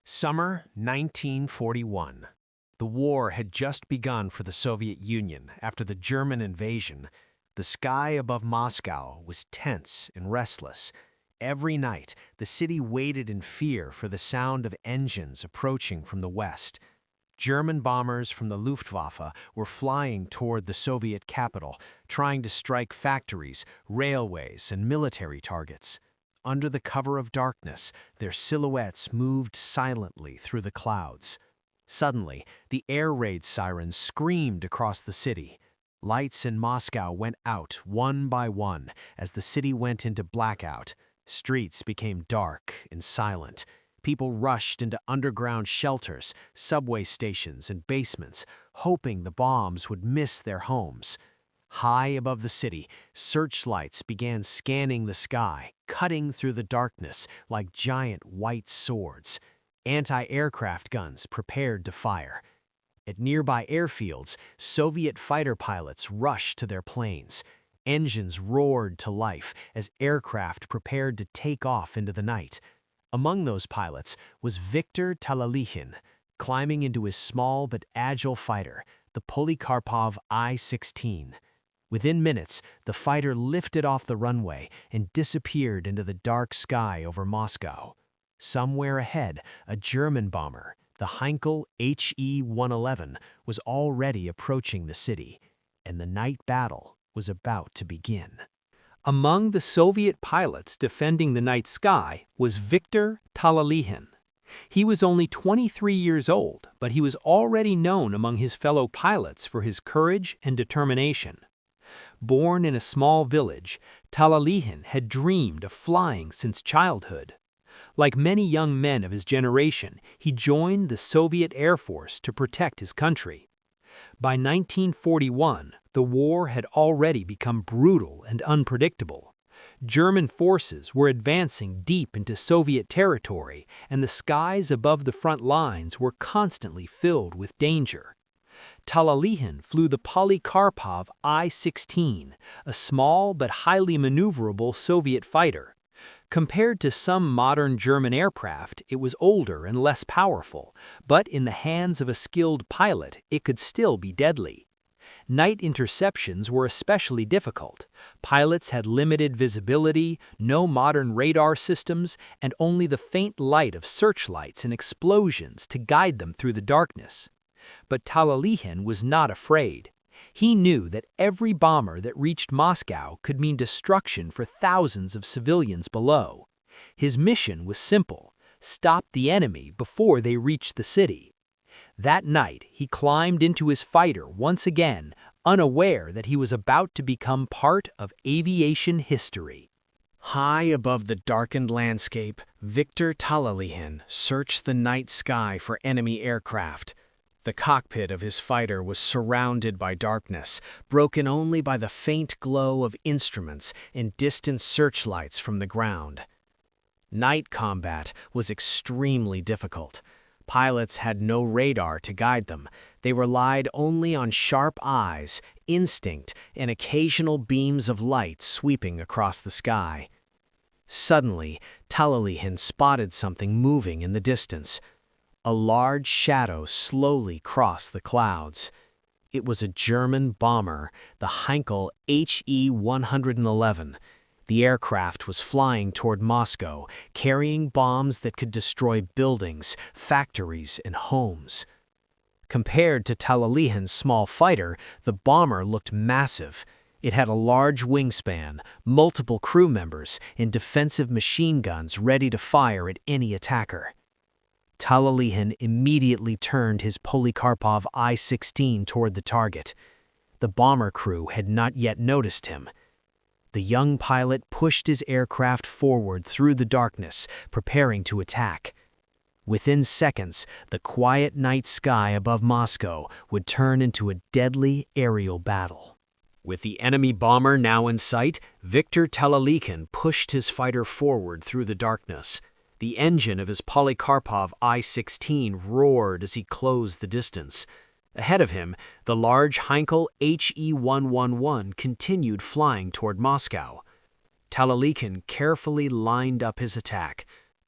Summer 1941. The war had just begun for the Soviet Union after the German invasion. The sky above Moscow was tense and restless. Every night, the city waited in fear for the sound of engines approaching from the west. German bombers from the Luftwaffe were flying toward the Soviet capital, trying to strike factories, railways, and military targets. Under the cover of darkness, their silhouettes moved silently through the clouds. Suddenly, the air raid sirens screamed across the city. Lights in Moscow went out one by one as the city went into blackout. Streets became dark and silent. People rushed into underground shelters, subway stations, and basements, hoping the bombs would miss their homes. High above the city, searchlights began scanning the sky, cutting through the darkness like giant white swords. Anti-aircraft guns prepared to fire. At nearby airfields, Soviet fighter pilots rushed to their planes. Engines roared to life as aircraft prepared to take off into the night. Among those pilots was Viktor Talalikhin, climbing into his small but agile fighter, the Polikarpov I-16. Within minutes, the fighter lifted off the runway and disappeared into the dark sky over Moscow. Somewhere ahead, a German bomber, the Heinkel He-111, was already approaching the city, and the night battle was about to begin. Among the Soviet pilots defending the night sky was Viktor Talalikhin. He was only 23 years old, but he was already known among his fellow pilots for his courage and determination. Born in a small village, Talalikhin had dreamed of flying since childhood. Like many young men of his generation, he joined the Soviet Air Force to protect his country. By 1941, the war had already become brutal and unpredictable. German forces were advancing deep into Soviet territory, and the skies above the front lines were constantly filled with danger. Talalikhin flew the Polikarpov I-16, a small but highly maneuverable Soviet fighter. Compared to some modern German aircraft, it was older and less powerful, but in the hands of a skilled pilot, it could still be deadly. Night interceptions were especially difficult. Pilots had limited visibility, no modern radar systems, and only the faint light of searchlights and explosions to guide them through the darkness. But Talalikhin was not afraid. He knew that every bomber that reached Moscow could mean destruction for thousands of civilians below. His mission was simple: stop the enemy before they reached the city. That night, he climbed into his fighter once again, unaware that he was about to become part of aviation history. High above the darkened landscape, Viktor Talalikhin searched the night sky for enemy aircraft. The cockpit of his fighter was surrounded by darkness, broken only by the faint glow of instruments and distant searchlights from the ground. Night combat was extremely difficult. Pilots had no radar to guide them. They relied only on sharp eyes, instinct, and occasional beams of light sweeping across the sky. Suddenly, Talalikhin spotted something moving in the distance. A large shadow slowly crossed the clouds. It was a German bomber, the Heinkel He-111. The aircraft was flying toward Moscow, carrying bombs that could destroy buildings, factories, and homes. Compared to Talalikhin's small fighter, the bomber looked massive. It had a large wingspan, multiple crew members, and defensive machine guns ready to fire at any attacker. Talalikhin immediately turned his Polikarpov I-16 toward the target. The bomber crew had not yet noticed him. The young pilot pushed his aircraft forward through the darkness, preparing to attack. Within seconds, the quiet night sky above Moscow would turn into a deadly aerial battle. With the enemy bomber now in sight, Viktor Talalikhin pushed his fighter forward through the darkness. The engine of his Polikarpov I-16 roared as he closed the distance. Ahead of him, the large Heinkel He-111 continued flying toward Moscow. Talalikhin carefully lined up his attack.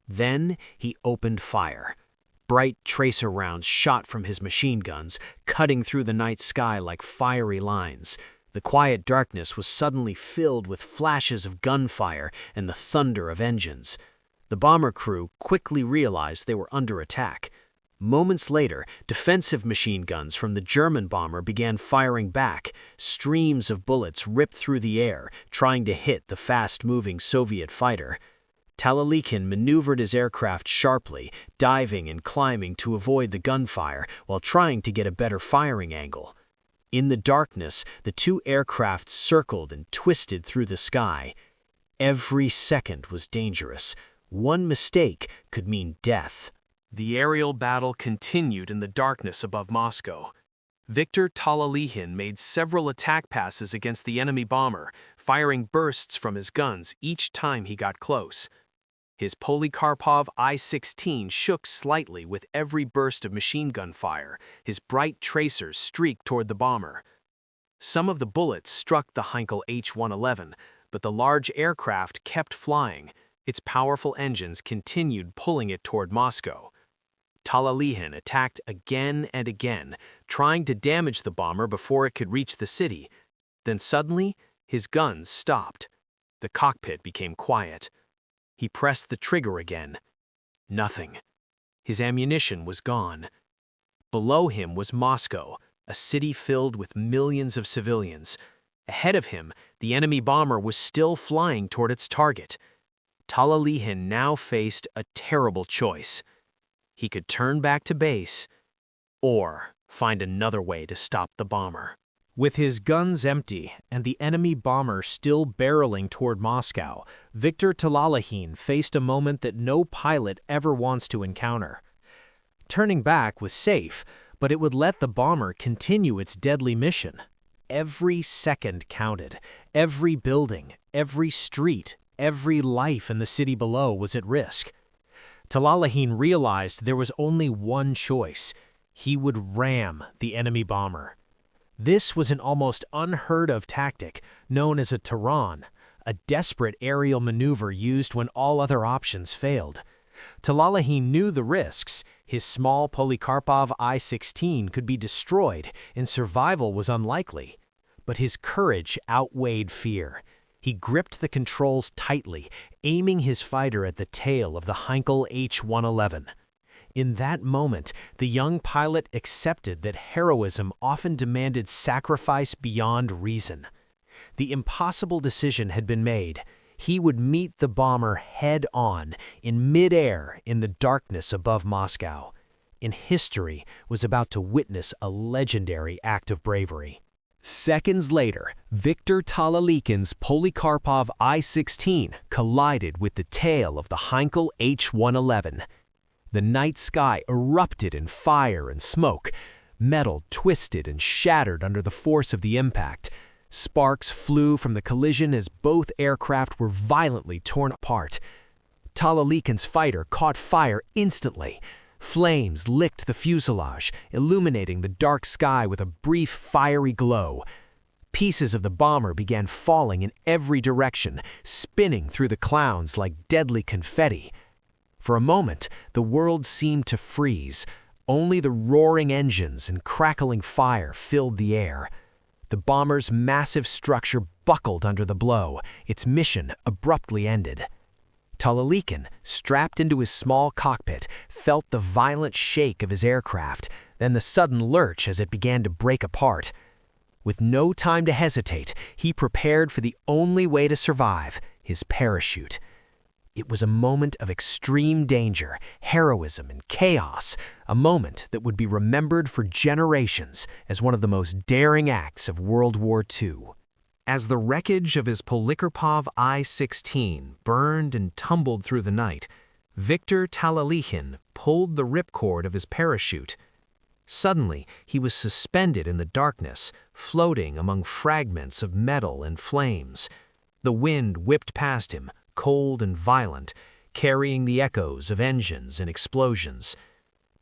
Then he opened fire. Bright tracer rounds shot from his machine guns, cutting through the night sky like fiery lines. The quiet darkness was suddenly filled with flashes of gunfire and the thunder of engines. The bomber crew quickly realized they were under attack. Moments later, defensive machine guns from the German bomber began firing back. Streams of bullets ripped through the air, trying to hit the fast-moving Soviet fighter. Talalikhin maneuvered his aircraft sharply, diving and climbing to avoid the gunfire while trying to get a better firing angle. In the darkness, the two aircraft circled and twisted through the sky. Every second was dangerous. One mistake could mean death. The aerial battle continued in the darkness above Moscow. Viktor Talalikhin made several attack passes against the enemy bomber, firing bursts from his guns each time he got close. His Polikarpov I-16 shook slightly with every burst of machine gun fire. His bright tracers streaked toward the bomber. Some of the bullets struck the Heinkel H-111, but the large aircraft kept flying. Its powerful engines continued pulling it toward Moscow. Talalikhin attacked again and again, trying to damage the bomber before it could reach the city. Then suddenly, his guns stopped. The cockpit became quiet. He pressed the trigger again. Nothing. His ammunition was gone. Below him was Moscow, a city filled with millions of civilians. Ahead of him, the enemy bomber was still flying toward its target. Talalikhin now faced a terrible choice. He could turn back to base, or find another way to stop the bomber. With his guns empty and the enemy bomber still barreling toward Moscow, Viktor Talalikhin faced a moment that no pilot ever wants to encounter. Turning back was safe, but it would let the bomber continue its deadly mission. Every second counted. Every building, every street, every life in the city below was at risk. Talalikhin realized there was only one choice. He would ram the enemy bomber. This was an almost unheard-of tactic known as a Taran, a desperate aerial maneuver used when all other options failed. Talalikhin knew the risks. His small Polikarpov I-16 could be destroyed, and survival was unlikely. But his courage outweighed fear. He gripped the controls tightly, aiming his fighter at the tail of the Heinkel H-111. In that moment, the young pilot accepted that heroism often demanded sacrifice beyond reason. The impossible decision had been made. He would meet the bomber head-on, in mid-air, in the darkness above Moscow. And history was about to witness a legendary act of bravery. Seconds later, Viktor Talalikhin's Polikarpov I-16 collided with the tail of the Heinkel H-111. The night sky erupted in fire and smoke. Metal twisted and shattered under the force of the impact. Sparks flew from the collision as both aircraft were violently torn apart. Talalikhin's fighter caught fire instantly. Flames licked the fuselage, illuminating the dark sky with a brief fiery glow. Pieces of the bomber began falling in every direction, spinning through the clouds like deadly confetti. For a moment, the world seemed to freeze. Only the roaring engines and crackling fire filled the air. The bomber's massive structure buckled under the blow, its mission abruptly ended. Talalikhin, strapped into his small cockpit, felt the violent shake of his aircraft, then the sudden lurch as it began to break apart. With no time to hesitate, he prepared for the only way to survive, his parachute. It was a moment of extreme danger, heroism, and chaos, a moment that would be remembered for generations as one of the most daring acts of World War II. As the wreckage of his Polikarpov I-16 burned and tumbled through the night, Viktor Talalikhin pulled the ripcord of his parachute. Suddenly, he was suspended in the darkness, floating among fragments of metal and flames. The wind whipped past him, cold and violent, carrying the echoes of engines and explosions.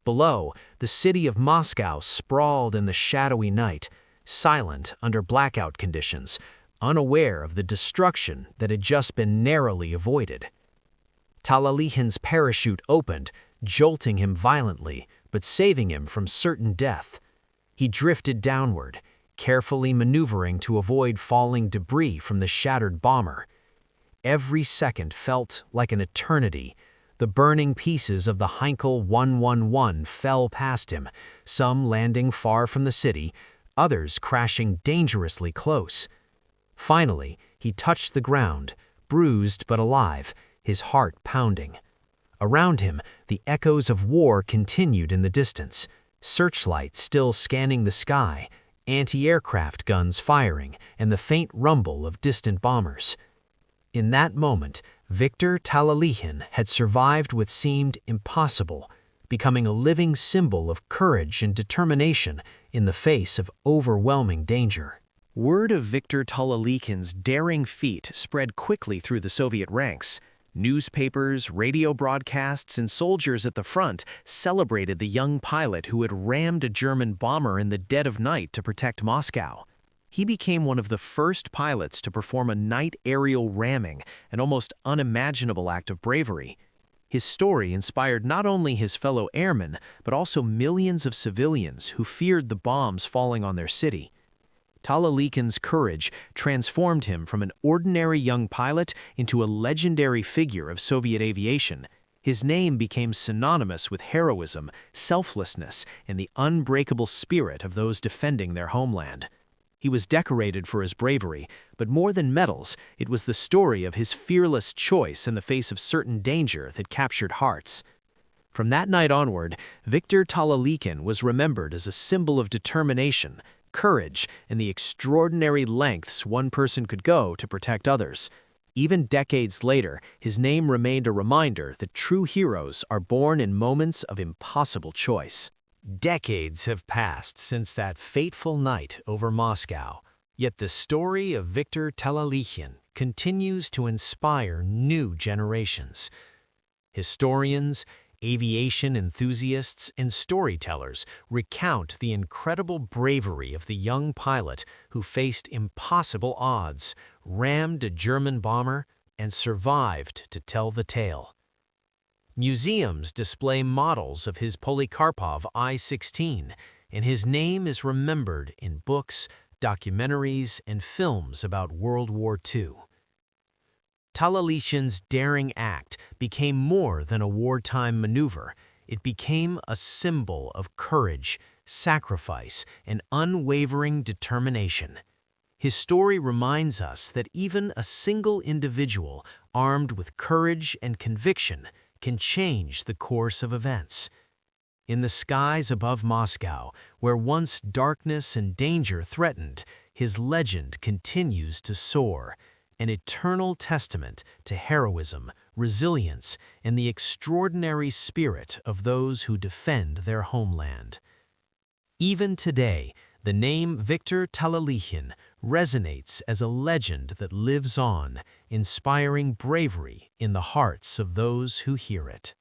Below, the city of Moscow sprawled in the shadowy night, silent under blackout conditions, unaware of the destruction that had just been narrowly avoided. Talalikhin's parachute opened, jolting him violently but saving him from certain death. He drifted downward, carefully maneuvering to avoid falling debris from the shattered bomber. Every second felt like an eternity. The burning pieces of the Heinkel I-16 fell past him, some landing far from the city, others crashing dangerously close. Finally, he touched the ground, bruised but alive, his heart pounding. Around him, the echoes of war continued in the distance, searchlights still scanning the sky, anti-aircraft guns firing, and the faint rumble of distant bombers. In that moment, Viktor Talalikhin had survived what seemed impossible, becoming a living symbol of courage and determination in the face of overwhelming danger. Word of Viktor Talalikhin's daring feat spread quickly through the Soviet ranks. Newspapers, radio broadcasts, and soldiers at the front celebrated the young pilot who had rammed a German bomber in the dead of night to protect Moscow. He became one of the first pilots to perform a night aerial ramming, an almost unimaginable act of bravery. His story inspired not only his fellow airmen, but also millions of civilians who feared the bombs falling on their city. Talalikhin's courage transformed him from an ordinary young pilot into a legendary figure of Soviet aviation. His name became synonymous with heroism, selflessness, and the unbreakable spirit of those defending their homeland. He was decorated for his bravery, but more than medals, it was the story of his fearless choice in the face of certain danger that captured hearts. From that night onward, Viktor Talalikhin was remembered as a symbol of determination, courage, and the extraordinary lengths one person could go to protect others. Even decades later, his name remained a reminder that true heroes are born in moments of impossible choice. Decades have passed since that fateful night over Moscow, yet the story of Viktor Talalikhin continues to inspire new generations. Historians, aviation enthusiasts, and storytellers recount the incredible bravery of the young pilot who faced impossible odds, rammed a German bomber, and survived to tell the tale. Museums display models of his Polikarpov I-16, and his name is remembered in books, documentaries, and films about World War II. Talalikhin's daring act became more than a wartime maneuver. It became a symbol of courage, sacrifice, and unwavering determination. His story reminds us that even a single individual armed with courage and conviction can change the course of events. In the skies above Moscow, where once darkness and danger threatened, his legend continues to soar, an eternal testament to heroism, resilience, and the extraordinary spirit of those who defend their homeland. Even today, the name Viktor Talalikhin resonates as a legend that lives on, inspiring bravery in the hearts of those who hear it.